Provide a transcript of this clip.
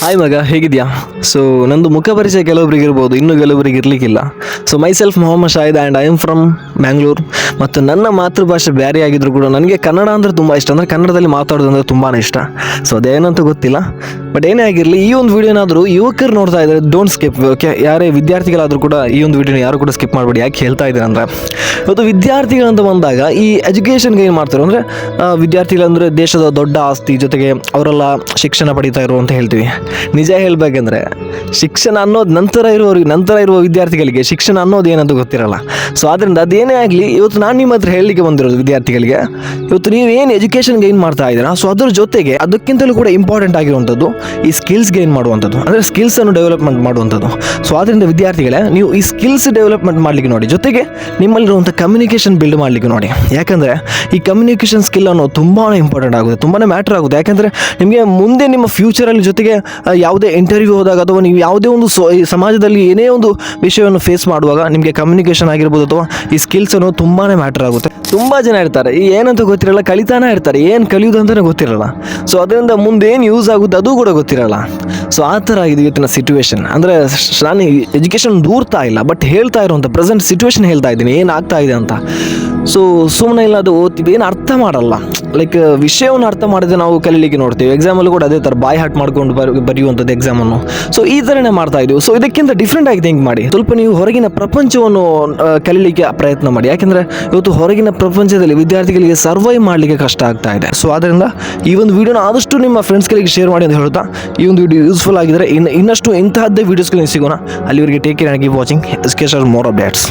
Hi ಮಗ, ಹೇಗಿದೆಯಾ? So ನಂದು ಮುಖ ಪರಿಚಯ ಕೆಲವೊಬ್ಬರಿಗೆ ಇರ್ಬೋದು, ಇನ್ನೂ ಕೆಲವೊಬ್ಬರಿಗೆ ಇರಲಿಕ್ಕಿಲ್ಲ. So myself Mohammad Shahid and I am from Bangalore. ಮತ್ತು ನನ್ನ ಮಾತೃಭಾಷೆ ಬೇರೆ ಆಗಿದ್ರು ಕೂಡ ನನಗೆ ಕನ್ನಡ ಅಂದರೆ ತುಂಬ ಇಷ್ಟ, ಅಂದರೆ ಕನ್ನಡದಲ್ಲಿ ಮಾತಾಡೋದು ಅಂದರೆ ತುಂಬಾ ಇಷ್ಟ. ಸೊ ಅದೇನಂತ ಗೊತ್ತಿಲ್ಲ, ಬಟ್ ಏನೇ ಆಗಿರಲಿ, ಈ ಒಂದು ವಿಡಿಯೋನಾದರೂ ಯುವಕರು ನೋಡ್ತಾ ಇದ್ದಾರೆ, ಡೋಂಟ್ ಸ್ಕಿಪ್. ಓಕೆ, ಯಾರೇ ವಿದ್ಯಾರ್ಥಿಗಳಾದರೂ ಕೂಡ ಈ ಒಂದು ವಿಡಿಯೋನ ಯಾರು ಕೂಡ ಸ್ಕಿಪ್ ಮಾಡಬೇಡಿ. ಯಾಕೆ ಹೇಳ್ತಾ ಇದ್ದಾರೆ ಅಂದರೆ, ಇವತ್ತು ವಿದ್ಯಾರ್ಥಿಗಳಂತ ಬಂದಾಗ ಈ ಎಜುಕೇಷನ್ಗೆ ಏನು ಮಾಡ್ತಾರೆ ಅಂದರೆ, ವಿದ್ಯಾರ್ಥಿಗಳಂದರೆ ದೇಶದ ದೊಡ್ಡ ಆಸ್ತಿ, ಜೊತೆಗೆ ಅವರೆಲ್ಲ ಶಿಕ್ಷಣ ಪಡಿತಾ ಇರೋ ಅಂತ ಹೇಳ್ತೀವಿ. ನಿಜ ಹೇಳಬೇಕಂದ್ರೆ ಶಿಕ್ಷಣ ಅನ್ನೋದು ನಂತರ ಇರುವ ವಿದ್ಯಾರ್ಥಿಗಳಿಗೆ ಶಿಕ್ಷಣ ಅನ್ನೋದು ಏನಂತ ಗೊತ್ತಿರಲ್ಲ. ಸೊ ಆದ್ದರಿಂದ ಅದೇನೇ ಆಗಲಿ, ಇವತ್ತು ನಾನು ನಿಮ್ಮ ಹತ್ರ ಹೇಳಲಿಕ್ಕೆ ಬಂದಿರೋದು ವಿದ್ಯಾರ್ಥಿಗಳಿಗೆ, ಇವತ್ತು ನೀವು ಏನು ಎಜುಕೇಷನ್ ಗೈನ್ ಮಾಡ್ತಾ ಇದ್ದೀರಾ, ಸೊ ಅದ್ರ ಜೊತೆಗೆ ಅದಕ್ಕಿಂತಲೂ ಕೂಡ ಇಂಪಾರ್ಟೆಂಟ್ ಆಗಿರುವಂಥದ್ದು ಈ ಸ್ಕಿಲ್ಸ್ ಗೈನ್ ಮಾಡುವಂಥದ್ದು, ಅಂದರೆ ಸ್ಕಿಲ್ಸನ್ನು ಡೆವಲಪ್ಮೆಂಟ್ ಮಾಡುವಂಥದ್ದು. ಸೊ ಆದ್ದರಿಂದ ವಿದ್ಯಾರ್ಥಿಗಳೇ, ನೀವು ಈ ಸ್ಕಿಲ್ಸ್ ಡೆವಲಪ್ಮೆಂಟ್ ಮಾಡಲಿಕ್ಕೆ ನೋಡಿ, ಜೊತೆಗೆ ನಿಮ್ಮಲ್ಲಿರುವಂಥ ಕಮ್ಯುನಿಕೇಷನ್ ಬಿಲ್ಡ್ ಮಾಡಲಿಕ್ಕೆ ನೋಡಿ. ಯಾಕಂದರೆ ಈ ಕಮ್ಯುನಿಕೇಷನ್ ಸ್ಕಿಲ್ ಅನ್ನೋದು ತುಂಬಾ ಇಂಪಾರ್ಟೆಂಟ್ ಆಗುತ್ತೆ, ತುಂಬಾ ಮ್ಯಾಟ್ರ್ ಆಗುತ್ತೆ. ಯಾಕಂದರೆ ನಿಮಗೆ ಮುಂದೆ ನಿಮ್ಮ ಫ್ಯೂಚರಲ್ಲಿ, ಜೊತೆಗೆ ಯಾವುದೇ ಇಂಟರ್ವ್ಯೂ ಹೋದಾಗ ಅಥವಾ ನೀವು ಯಾವುದೇ ಒಂದು ಸಮಾಜದಲ್ಲಿ ಏನೇ ಒಂದು ವಿಷಯವನ್ನು ಫೇಸ್ ಮಾಡುವಾಗ ನಿಮಗೆ ಕಮ್ಯುನಿಕೇಷನ್ ಆಗಿರ್ಬೋದು ಅಥವಾ ಈ ಸ್ಕಿಲ್ಸ್ ಅನ್ನೋದು ತುಂಬಾ ಮ್ಯಾಟ್ರ್ ಆಗುತ್ತೆ. ತುಂಬ ಜನ ಇರ್ತಾರೆ, ಈ ಏನಂತ ಗೊತ್ತಿರಲ್ಲ, ಕಲಿತಾನೆ ಇರ್ತಾರೆ, ಏನು ಕಲಿಯೋದು ಅಂತಲೇ ಗೊತ್ತಿರಲ್ಲ. ಸೊ ಅದರಿಂದ ಮುಂದೆ ಏನು ಯೂಸ್ ಆಗುತ್ತೆ ಅದು ಕೂಡ ಗೊತ್ತಿರಲ್ಲ. ಸೊ ಆ ಥರ ಆಗಿದೆ ಇವತ್ತಿನ ಸಿಚುವೇಶನ್. ಅಂದರೆ ನಾನು ಎಜುಕೇಷನ್ ದೂರ್ತಾ ಇಲ್ಲ, ಬಟ್ ಹೇಳ್ತಾ ಇರುವಂಥ ಪ್ರೆಸೆಂಟ್ ಸಿಚುವೇಶನ್ ಹೇಳ್ತಾ ಇದ್ದೀನಿ, ಏನಾಗ್ತಾ ಇದೆ ಅಂತ. ಸೊ ಸುಮ್ಮನೆ ಇಲ್ಲ, ಅದು ಓದ್ತೀವಿ, ಏನು ಅರ್ಥ ಮಾಡಲ್ಲ. ಲೈಕ್ ವಿಷಯವನ್ನು ಅರ್ಥ ಮಾಡಿದ್ರೆ ನಾವು ಕಲೀಲಿಕ್ಕೆ ನೋಡ್ತೀವಿ. ಎಕ್ಸಾಮಲ್ಲೂ ಕೂಡ ಅದೇ ಥರ ಬಾಯಿ ಹಾಟ್ ಮಾಡ್ಕೊಂಡು ಬರೆಯುವಂಥದ್ದು ಎಕ್ಸಾಮನ್ನು. ಸೊ ಈ ಥರನೇ ಮಾಡ್ತಾ ಇದ್ದೀವಿ. ಸೊ ಇದಕ್ಕಿಂತ ಡಿಫ್ರೆಂಟ್ ಆಗಿ ಥಿಂಕ್ ಮಾಡಿ, ಸ್ವಲ್ಪ ನೀವು ಹೊರಗಿನ ಪ್ರಪಂಚವನ್ನು ಕಲೀಲಿಕ್ಕೆ ಪ್ರಯತ್ನ ಮಾಡಿ. ಯಾಕೆಂದರೆ ಇವತ್ತು ಹೊರಗಿನ ಪ್ರಪಂಚದಲ್ಲಿ ವಿದ್ಯಾರ್ಥಿಗಳಿಗೆ ಸರ್ವೈವ್ ಮಾಡಲಿಕ್ಕೆ ಕಷ್ಟ ಆಗ್ತಾ ಇದೆ. ಸೊ ಆದ್ದರಿಂದ ಈ ಒಂದು ವಿಡಿಯೋನ ಆದಷ್ಟು ನಿಮ್ಮ ಫ್ರೆಂಡ್ಸ್ಗಳಿಗೆ ಶೇರ್ ಮಾಡಿ ಅಂತ ಹೇಳ್ತಾ, ಈ ಒಂದು ವಿಡಿಯೋ ಯೂಸ್ಫುಲ್ ಆಗಿದ್ದರೆ ಇನ್ನಷ್ಟು ಇಂತಹದ್ದೇ ವೀಡಿಯೋಸ್ಗಳಿಗೆ ಸಿಗೋಣ. ಅಲ್ಲಿವರೆಗೆ take care and keep watching education more updates.